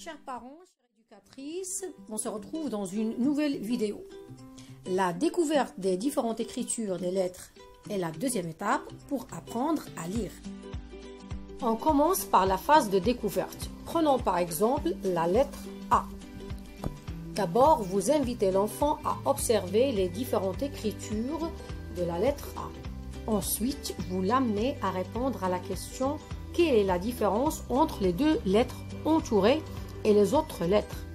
Chers parents, chères éducatrices, on se retrouve dans une nouvelle vidéo. La découverte des différentes écritures des lettres est la deuxième étape pour apprendre à lire. On commence par la phase de découverte. Prenons par exemple la lettre A. D'abord, vous invitez l'enfant à observer les différentes écritures de la lettre A. Ensuite, vous l'amenez à répondre à la question « Quelle est la différence entre les deux lettres entourées et les autres lettres ?»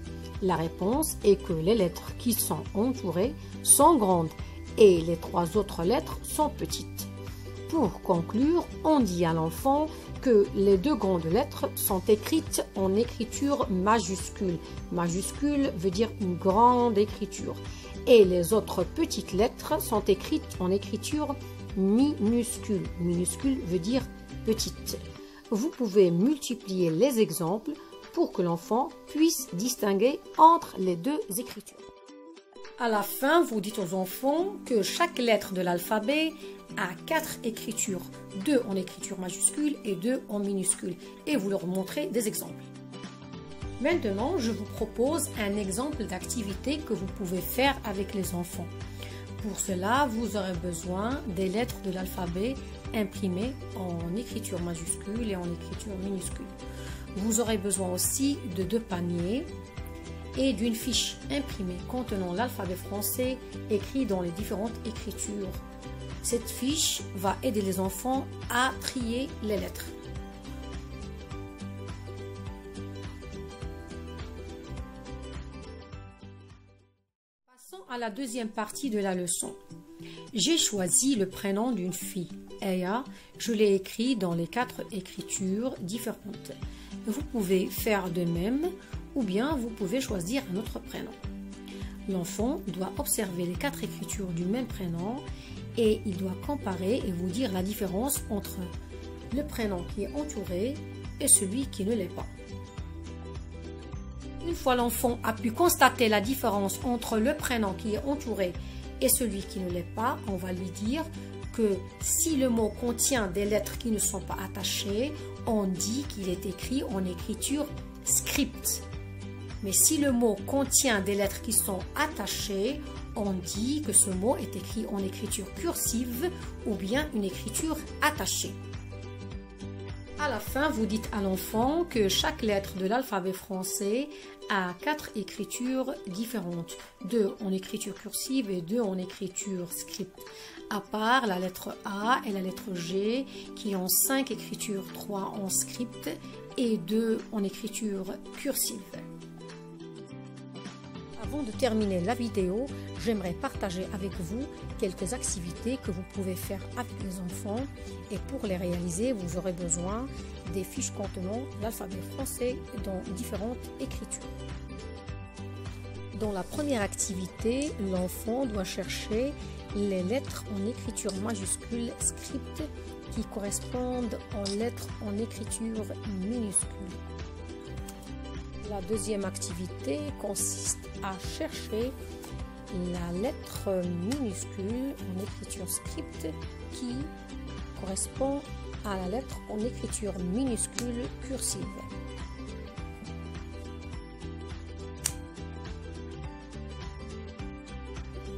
La réponse est que les lettres qui sont entourées sont grandes et les trois autres lettres sont petites. Pour conclure, on dit à l'enfant que les deux grandes lettres sont écrites en écriture majuscule. Majuscule veut dire une grande écriture. Et les autres petites lettres sont écrites en écriture minuscule. Minuscule veut dire petite. Vous pouvez multiplier les exemples pour que l'enfant puisse distinguer entre les deux écritures. À la fin, vous dites aux enfants que chaque lettre de l'alphabet a 4 écritures, 2 en écriture majuscule et 2 en minuscule, et vous leur montrez des exemples. Maintenant, je vous propose un exemple d'activité que vous pouvez faire avec les enfants. Pour cela, vous aurez besoin des lettres de l'alphabet imprimées en écriture majuscule et en écriture minuscule. Vous aurez besoin aussi de 2 paniers et d'une fiche imprimée contenant l'alphabet français écrit dans les différentes écritures. Cette fiche va aider les enfants à trier les lettres. Passons à la deuxième partie de la leçon. J'ai choisi le prénom d'une fille, Aya. Je l'ai écrit dans les 4 écritures différentes. Vous pouvez faire de même ou bien vous pouvez choisir un autre prénom. L'enfant doit observer les 4 écritures du même prénom et il doit comparer et vous dire la différence entre le prénom qui est entouré et celui qui ne l'est pas. Une fois l'enfant a pu constater la différence entre le prénom qui est entouré et celui qui ne l'est pas, on va lui dire que si le mot contient des lettres qui ne sont pas attachées, on dit qu'il est écrit en écriture script. Mais si le mot contient des lettres qui sont attachées, on dit que ce mot est écrit en écriture cursive ou bien une écriture attachée. À la fin, vous dites à l'enfant que chaque lettre de l'alphabet français a 4 écritures différentes, 2 en écriture cursive et 2 en écriture script, à part la lettre A et la lettre G qui ont 5 écritures, 3 en script et 2 en écriture cursive. Avant de terminer la vidéo, j'aimerais partager avec vous quelques activités que vous pouvez faire avec les enfants et pour les réaliser, vous aurez besoin des fiches contenant l'alphabet français dans différentes écritures. Dans la première activité, l'enfant doit chercher les lettres en écriture majuscule script qui correspondent aux lettres en écriture minuscule. La deuxième activité consiste à chercher la lettre minuscule en écriture script qui correspond à la lettre en écriture minuscule cursive.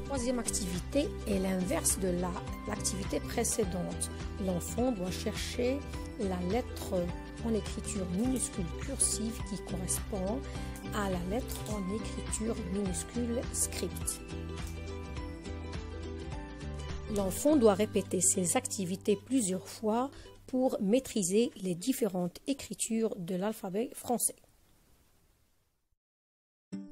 Troisième activité est l'inverse de l'activité précédente. L'enfant doit chercher la lettre en écriture minuscule cursive qui correspond à la lettre en écriture minuscule script. L'enfant doit répéter ces activités plusieurs fois pour maîtriser les différentes écritures de l'alphabet français.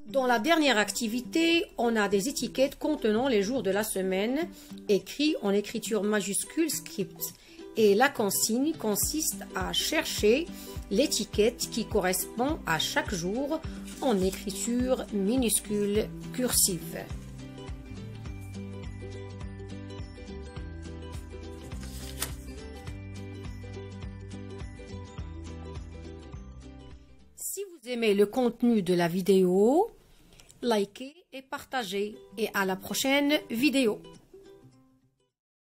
Dans la dernière activité, on a des étiquettes contenant les jours de la semaine écrits en écriture majuscule script. Et la consigne consiste à chercher l'étiquette qui correspond à chaque jour en écriture minuscule cursive. Si vous aimez le contenu de la vidéo, likez et partagez. Et à la prochaine vidéo.